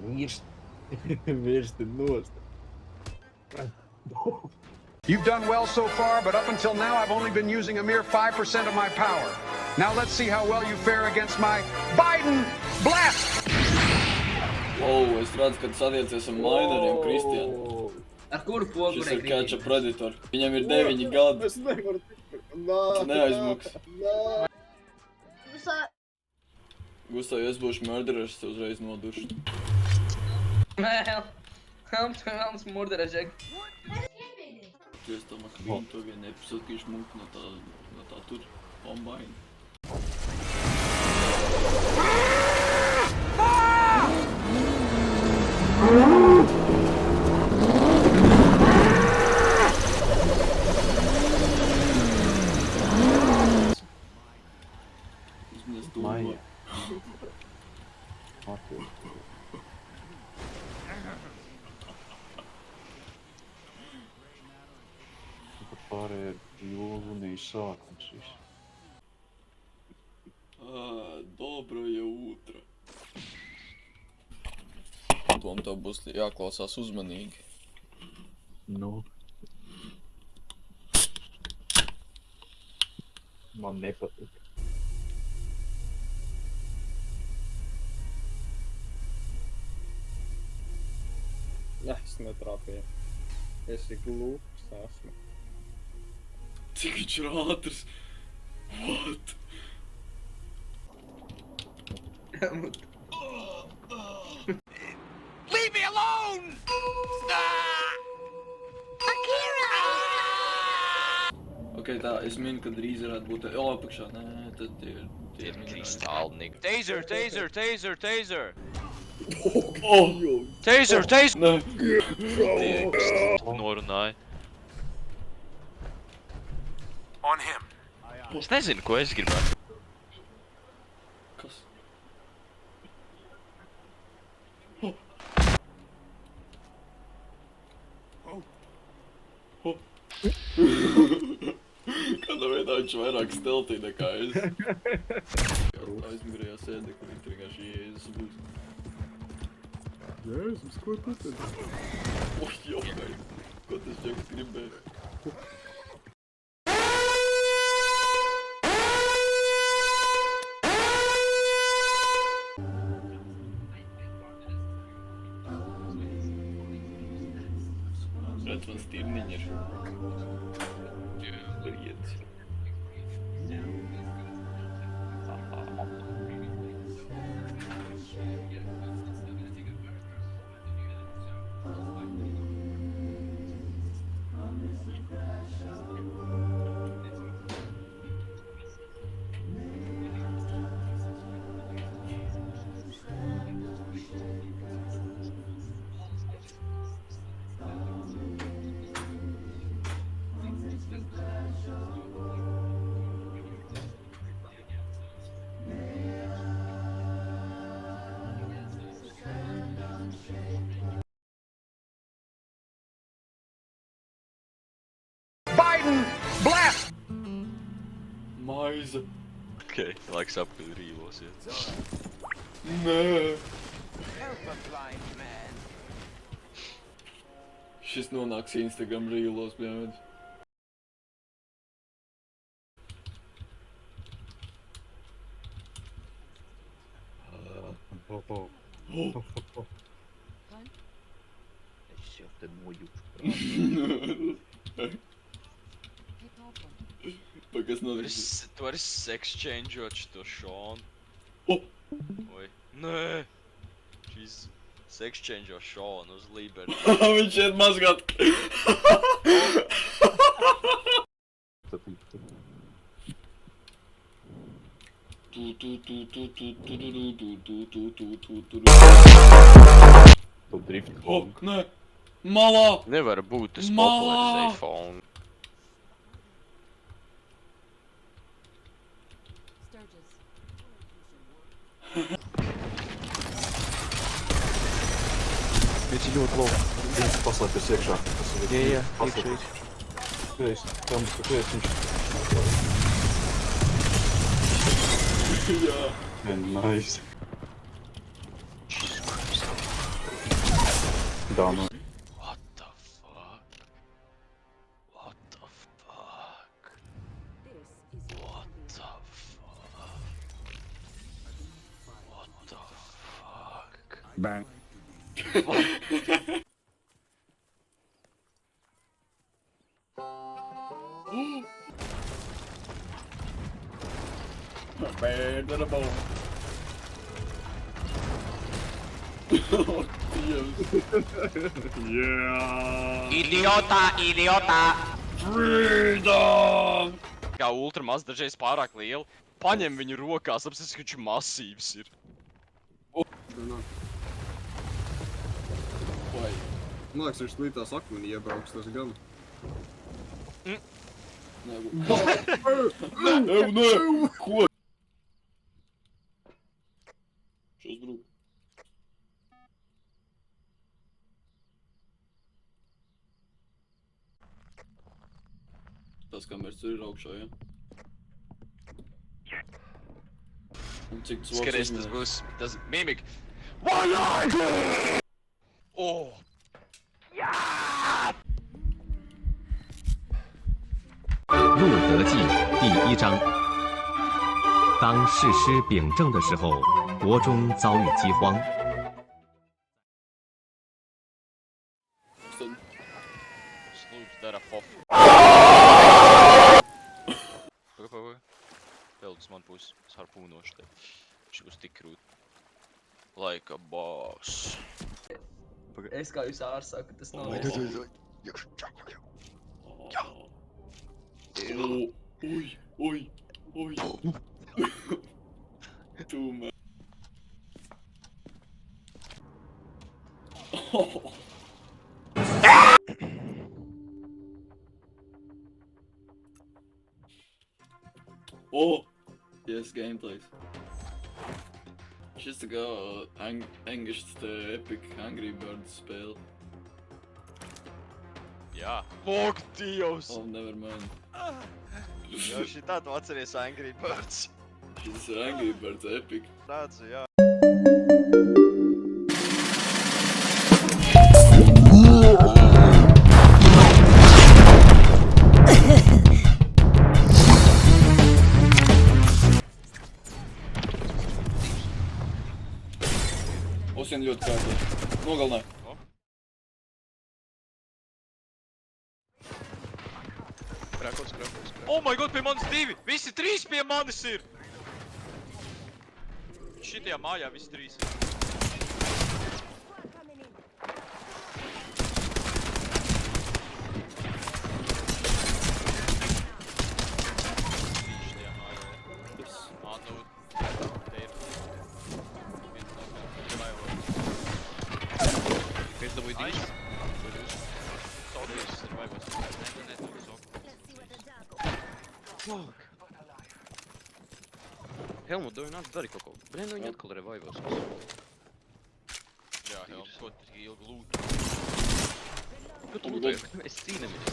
Mirsti nost. You've done well so far, but up until now I've only been using a mere 5% of my power. Now let's see how well you fare against my Biden blast! Es redzu, kad sadiecies ar Maineriem, Kristiānu. Ar kuru pogu Šis ir Catch a Predator. Viņam ir 9 gadi. Es nevaru tikt. Tu neaizmuks. Visā... Gustav, ja es būšu murderers, tu uzreiz noduršu. Helms murderers. Tu es domāju, ka viņi to vienu epizodu mūk no tā tur Combine. Maija. Atpūs. Pat pārējie jūlu un sākums viss. Доброе утро. Tom tev būs jāklausās uzmanīgi. Nu. Man nepatīk. Es netrāpīju. Es ir glūps esmu. Cik viņš ir ātrs? What? Leave me alone! Ok, tā, es minu, ka drīz varētu būt... apakšā, nē, tad tie ir Kristālnīgi. Taser! Taser! Taser! Taser! Oh! Taser! Taser! Nē. Norunāja. On him. Es nezinu, ko es gribētu. Kas? Kādā veidā viņš vairāk steltī nekā es. Aizmirējā sēdē, kur viņš vienkārši Jēzus būs. Jēzus, ko tu tad? Jaukai, ko tas ģeks gribēja? Redz, man stirniņi ir. Briedis. Biden blast! Maize. Ok, laiks apkārt rīvos, ja. Nē. Help a blind man. Šis nonāks Instagram rīlos, bļāvis. Es jau te nojūšu. Vai kas notiks? Tu vari exchangeot šito Šonu. Oh! Oi. Nē! Šis exchangeot Šonu uz Liberty. Viņš iet mazgāt. Tu drift. Oh, nē! Malā! Nevar būt, tas Malā! popularizēja Fonu. Viņš ir ļoti labi. Viņš paslēpies iekšā. Jā, iekšā. Turies, tam, ka turies viņš... Jā. Man, nice. Da, nu. What the fuck? What the fuck? What the fuck? What the fuck? Bang. Bang to the bone. Yeah. Idiota! Freedom! Kā ultra maz dažreiz pārāk liela. Paņem viņu rokās, apstāties, ka viņš masīvs ir. Vai. Man liekas, viņš līdz akmenī iebrauks tas gan. Nē, ko? Šos brūk. Tas kameras tur ir augšā, ja? Un cik tas Skaties, tas būs, tas mimik. Oh! 路德记第1章。当士师秉政的时候，国中遭遇饥荒。 Slūdz dara fofu. Pagaid. Vēl uz man pusi. Es harpūnošu te. Šī būs tik krūt. Like a boss. Es kā jūs ārsaku, tas nav. Oi. Tu, man. Oh! Yes, gameplays. Šis tā kā engešs Epic Angry Birds spēle. Jā. Log Dievs! Oh, never mind. Jā, šitā tu atceries Angry Birds. Šis ir Angry Birds Epic. Redzu, jā. Osien ļoti kārtīgi. Nogalināju. Krakots. Oh my god, pie manis 2! Visi 3 pie manis ir! Šitajā mājā visi 3 ir. Šitajā mājā ir. Nu, te ir. Viens nav vajag. Es dabūju 2. Sodījus ir vajagos. Ne, tu sok. Fuck! Helmut, nāc dari kaut ko. Bļen, viņi atkal revaivos. Jā, Helmut, ko tik ilgi lūtu? Ko tu lūtojies? Mēs cīnamies.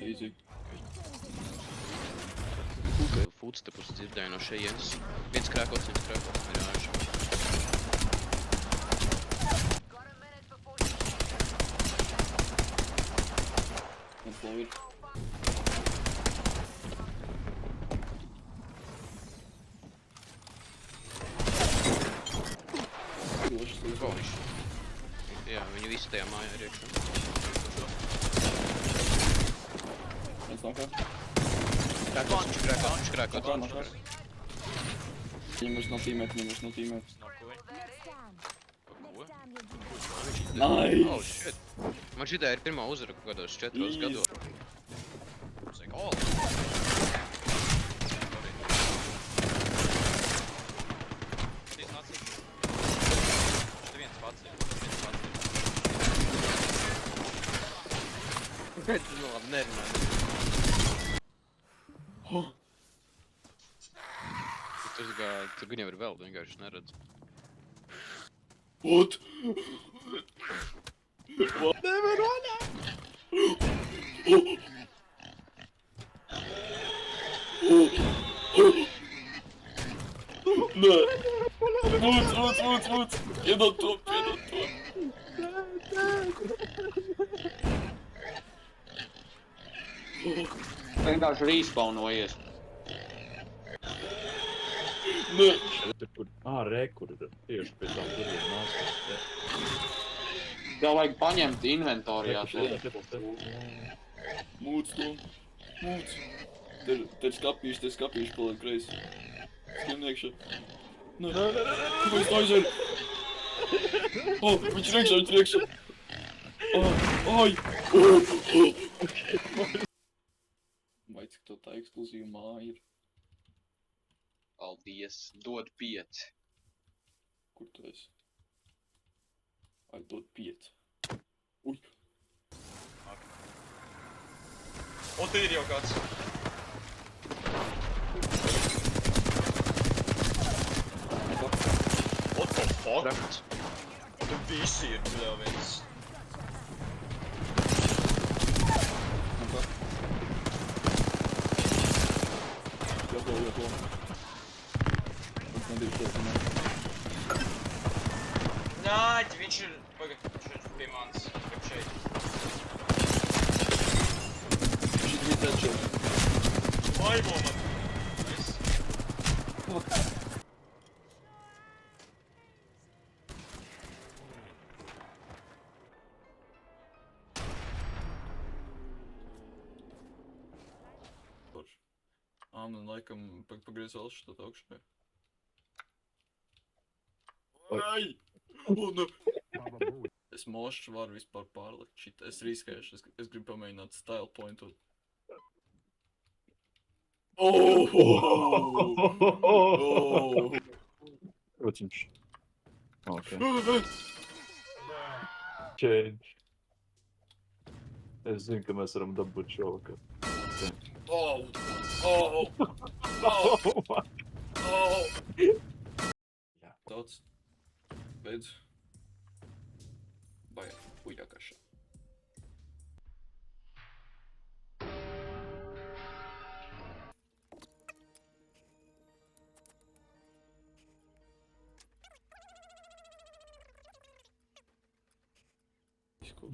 Easy. Footstepus dzirdēju no šejienes. Viens krākots. Ir āžu. Un flow. Ko viņš? Jā, viņi visi tajā mājā ir iekšā. Viens nākā. Krākots. Viņam vairs nav teammate. Ko? Nice! Oh, shit. Man šitā ir pirmā uzvara kaut kādos 4 gados. It's like, oh! Šitīs nācīs. Šitā viens pats ir. Tu nu labi nerunā. Tur gan jau ir vēl, tu vienkārši neredz. What? Never run! Mūc! Piedod to! Vienkārši respawnojies. Nē! Tur, kur... Kur ir tieši pie tā durvīm nāc. Tev vajag paņemt inventorijā to. Mūc to! Mūc! Te skapīši paliek kreisi. Skrien iekšā. Nē! Kāpēc tā aiziet? Viņš ir iekšā! Ai! Vai cik to tā ekskluzīva māja ir? Paldies, dod 5. Kur tu esi? Ai, dod 5. Uj! O, te ir jau kāds. What the fuck? Tu visi ir bļāviens. Jāpolo. Viņš nedrīkst to zināt. Nāķi, viņš ir... Pagad, viņš ir pie manis. Kaip šeit. Viņš ir deadshot. Laivo man. Man laikam pagriez vēl šitāt augšā. Ai! O, ne! Es mošs varu vispār pārlikt šit. Es riskēšu, es gribu pamēģināt style pointu. Protams. Ok. Change. Es zinu, ka mēs varam dabūt šovakar. Tāds. Beidz. Baja, ujakaša.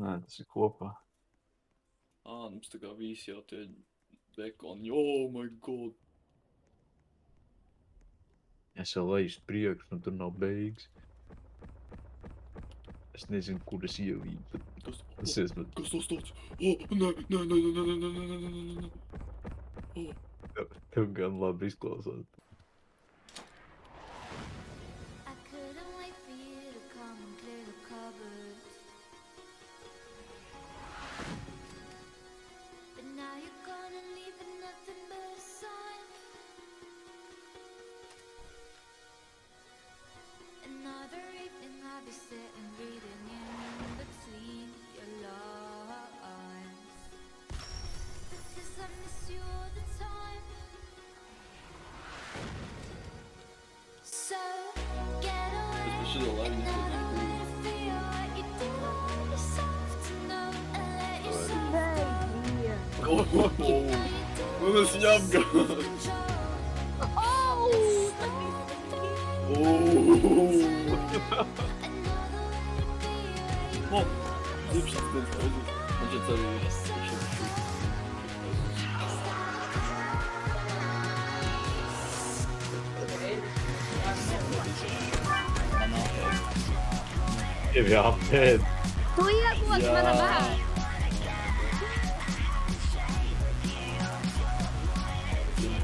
Nē, tas ir kopā. Mums tā kā visi jau tie bekoni. Oh my god. Es jau leju priekš, tur nav beigas. Es nezinu, kur es ievīju. Tas ir, bet... Kas tas tāds? Nē. Tev gan labi izklausās. Es šito laivu neskatīju. Man es viņu apgāju. Zipšas pēc aiziet. Man šeit arī ir. Tev jāpēd. Tu iekoc mana bērnu!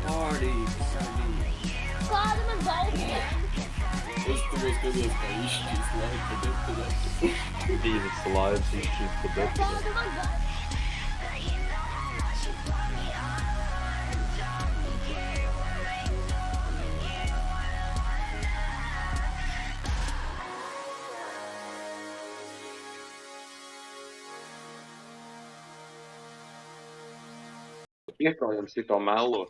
Party! Kāda man balsi? Es tikai skatos, kā izšķīst laivu pa detaļām. Divas laivas izšķīt pa detaļām. Kāda man balsi? Iekājam šito melo.